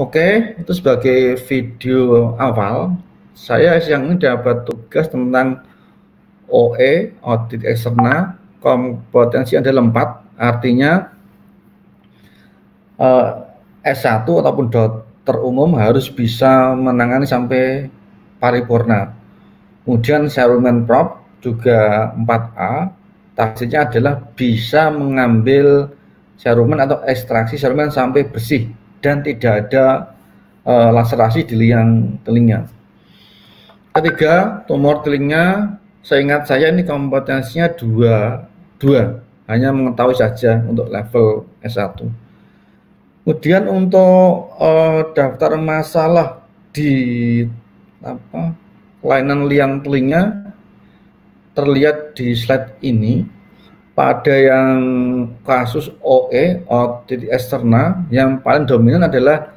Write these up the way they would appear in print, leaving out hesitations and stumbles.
Oke, itu sebagai video awal, saya siang ini dapat tugas tentang OE, audit eksternal, kompetensi ada 4, artinya S1 ataupun dokter umum harus bisa menangani sampai paripurna. Kemudian serumen prop juga 4A, taksirnya adalah bisa mengambil serumen atau ekstraksi serumen sampai bersih dan tidak ada laserasi di liang telinga. Ketiga, tumor telinga, seingat saya ini kompetensinya dua, hanya mengetahui saja untuk level S1. Kemudian untuk daftar masalah di kelainan liang telinga terlihat di slide ini. Pada yang kasus OE, audit eksternal, yang paling dominan adalah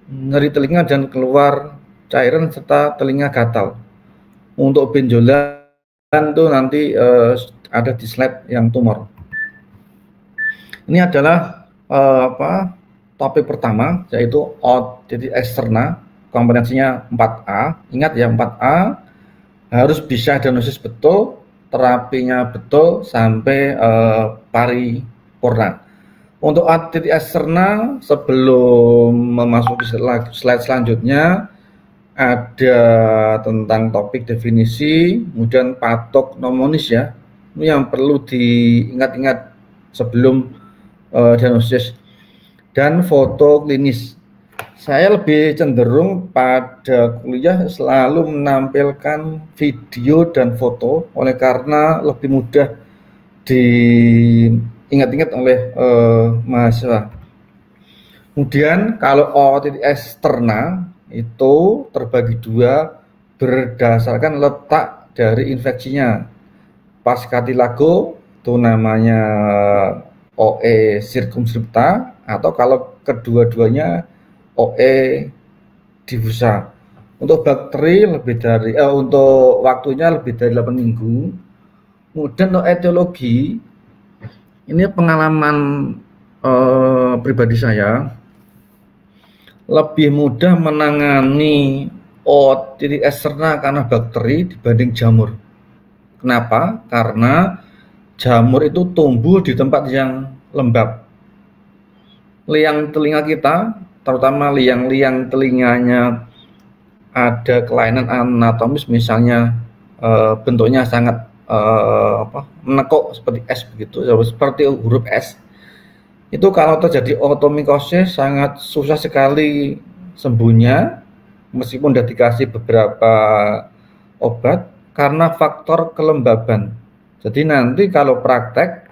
nyeri telinga dan keluar cairan serta telinga gatal. Untuk benjolan itu nanti ada di slide yang tumor. Ini adalah topik pertama, yaitu audit eksternal, kompetensinya 4A. Ingat ya, 4A harus bisa diagnosis betul, terapinya betul sampai paripurna. Untuk audit eksternal, sebelum memasuki slide selanjutnya, ada tentang topik definisi, kemudian patognomonis ya, ini yang perlu diingat-ingat sebelum diagnosis, dan foto klinis. Saya lebih cenderung pada kuliah selalu menampilkan video dan foto, oleh karena lebih mudah diingat-ingat oleh mahasiswa. Kemudian kalau audit eksternal itu terbagi dua berdasarkan letak dari infeksinya. Pas cartilago itu namanya OE circumscripta, atau kalau kedua-duanya OE diffusa. Untuk bakteri untuk waktunya lebih dari 8 minggu. Kemudian untuk etiologi, ini pengalaman pribadi saya, lebih mudah menangani audit eksternal karena bakteri dibanding jamur. Kenapa? Karena jamur itu tumbuh di tempat yang lembab. Liang telinga kita, terutama liang-liang telinganya ada kelainan anatomis, misalnya bentuknya sangat menekuk seperti S begitu, seperti huruf S. Itu kalau terjadi otomikosis sangat susah sekali sembuhnya, meskipun sudah dikasih beberapa obat, karena faktor kelembaban. Jadi nanti kalau praktek,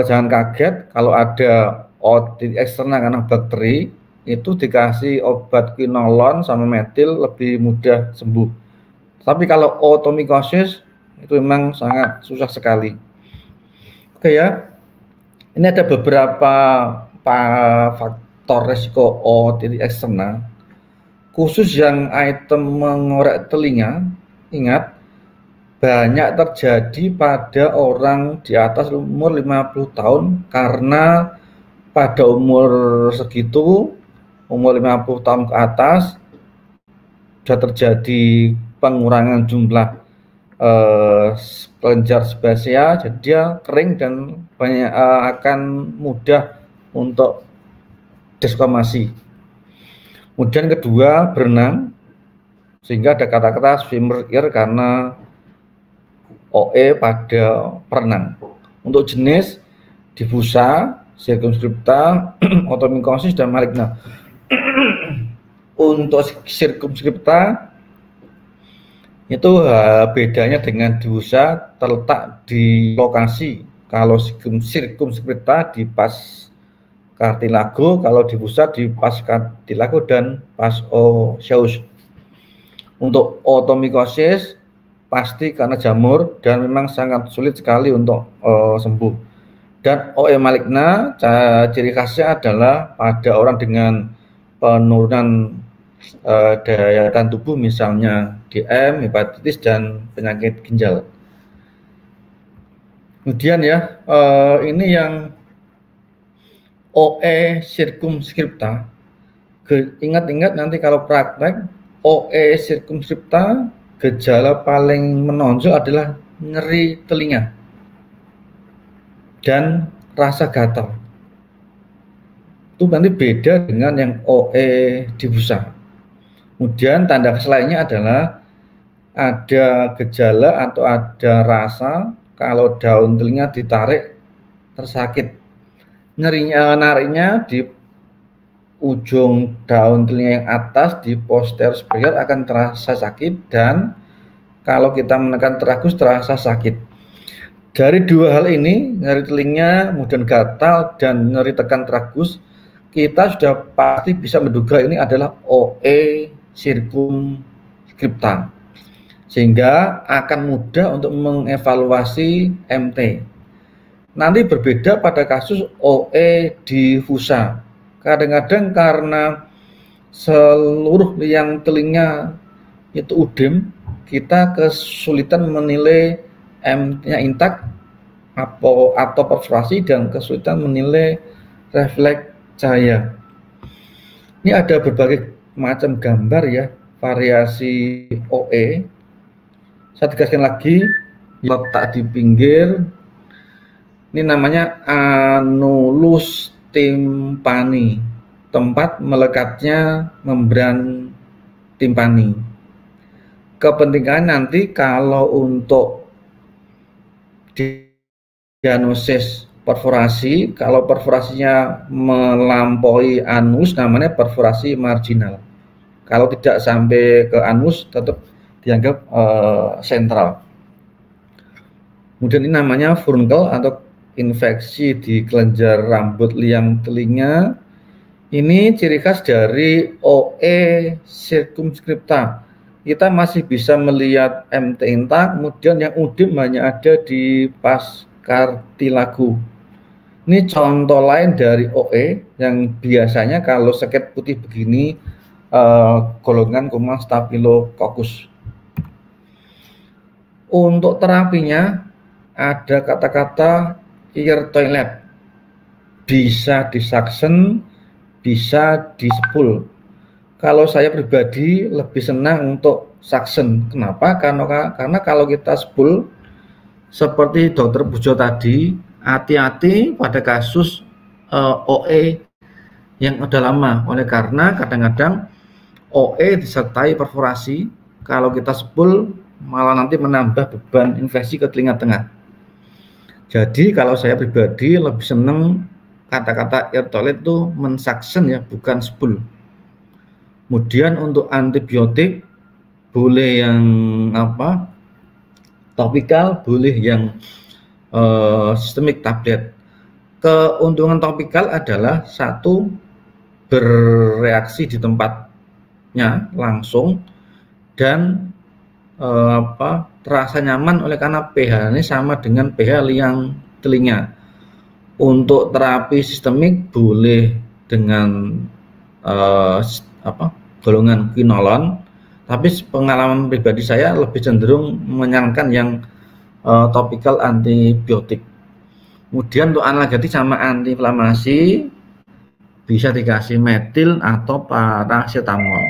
jangan kaget kalau ada audit eksternal karena bakteri, itu dikasih obat quinolone sama metil lebih mudah sembuh. Tapi kalau otomikosis itu memang sangat susah sekali. Oke ya, ini ada beberapa faktor resiko audit eksternal. Khusus yang item mengorek telinga, ingat, banyak terjadi pada orang di atas umur 50 tahun karena pada umur segitu, umur 50 tahun ke atas, sudah terjadi pengurangan jumlah kelenjar sebasea, jadi dia kering dan banyak akan mudah untuk desquamasi. Kemudian kedua, berenang, sehingga ada kata-kata swimmer ear karena OE pada perenang. Untuk jenis diffusa, circumscripta, otomikosis, dan maligna. Untuk circumscripta itu bedanya dengan diffusa terletak di lokasi. Kalau circumscripta di pas cartilago, kalau diffusa di pas cartilago dan pas osseous. Untuk otomikosis pasti karena jamur dan memang sangat sulit sekali untuk sembuh. Dan OE maligna, ciri khasnya adalah pada orang dengan penurunan daya tahan tubuh, misalnya DM, hepatitis, dan penyakit ginjal. Kemudian ya, ini yang OE circumscripta, Ingat-ingat nanti kalau praktek OE sirkumskripta, gejala paling menonjol adalah nyeri telinga dan rasa gatal. Itu nanti beda dengan yang OE diffusa. Kemudian tanda lainnya adalah ada gejala atau ada rasa kalau daun telinga ditarik tersakit. Nariknya di ujung daun telinga yang atas di posterior superior akan terasa sakit, dan kalau kita menekan tragus terasa sakit. Dari dua hal ini, nyeri telinga, kemudian gatal, dan nyeri tekan tragus, kita sudah pasti bisa menduga ini adalah OE sirkumskripta, sehingga akan mudah untuk mengevaluasi MT. Nanti berbeda pada kasus OE diffusa. Kadang-kadang karena seluruh liang telinga itu udem, kita kesulitan menilai MT-nya intak atau perforasi dan kesulitan menilai refleks cahaya. Ini ada berbagai macam gambar ya, variasi OE. Saya tegaskan lagi, letak di pinggir. Ini namanya anulus timpani, tempat melekatnya membran timpani. Kepentingan nanti kalau untuk diagnosis perforasi, kalau perforasinya melampaui anus namanya perforasi marginal. Kalau tidak sampai ke anus tetap dianggap sentral. Kemudian ini namanya furunkel atau infeksi di kelenjar rambut liang telinga. Ini ciri khas dari OE sirkumskripta. Kita masih bisa melihat MT intak, kemudian yang udem hanya ada di pas kartilagu. Ini contoh lain dari OE yang biasanya kalau seket putih begini golongan kuman Staphylococcus. Untuk terapinya ada kata-kata ear toilet, bisa disaksen, bisa disepul. Kalau saya pribadi lebih senang untuk saksen. Kenapa? Karena kalau kita sepul, seperti Dokter Pujo tadi, hati-hati pada kasus OE yang udah lama. Oleh karena kadang-kadang OE disertai perforasi, kalau kita sepul malah nanti menambah beban infeksi ke telinga tengah. Jadi kalau saya pribadi lebih senang kata-kata ear toilet itu mensaksen ya, bukan sepul. Kemudian untuk antibiotik boleh yang topikal, boleh yang sistemik tablet. Keuntungan topikal adalah satu, bereaksi di tempatnya langsung, dan terasa nyaman oleh karena pH ini sama dengan pH liang telinga. Untuk terapi sistemik boleh dengan golongan quinolone, tapi pengalaman pribadi saya lebih cenderung menyarankan yang topikal antibiotik. Kemudian untuk analgetik sama antiinflamasi bisa dikasih metil atau paracetamol.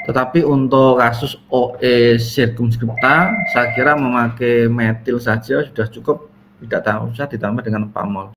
Tetapi untuk kasus OE sirkumskripta, saya kira memakai metil saja sudah cukup, tidak usah ditambah dengan pamol.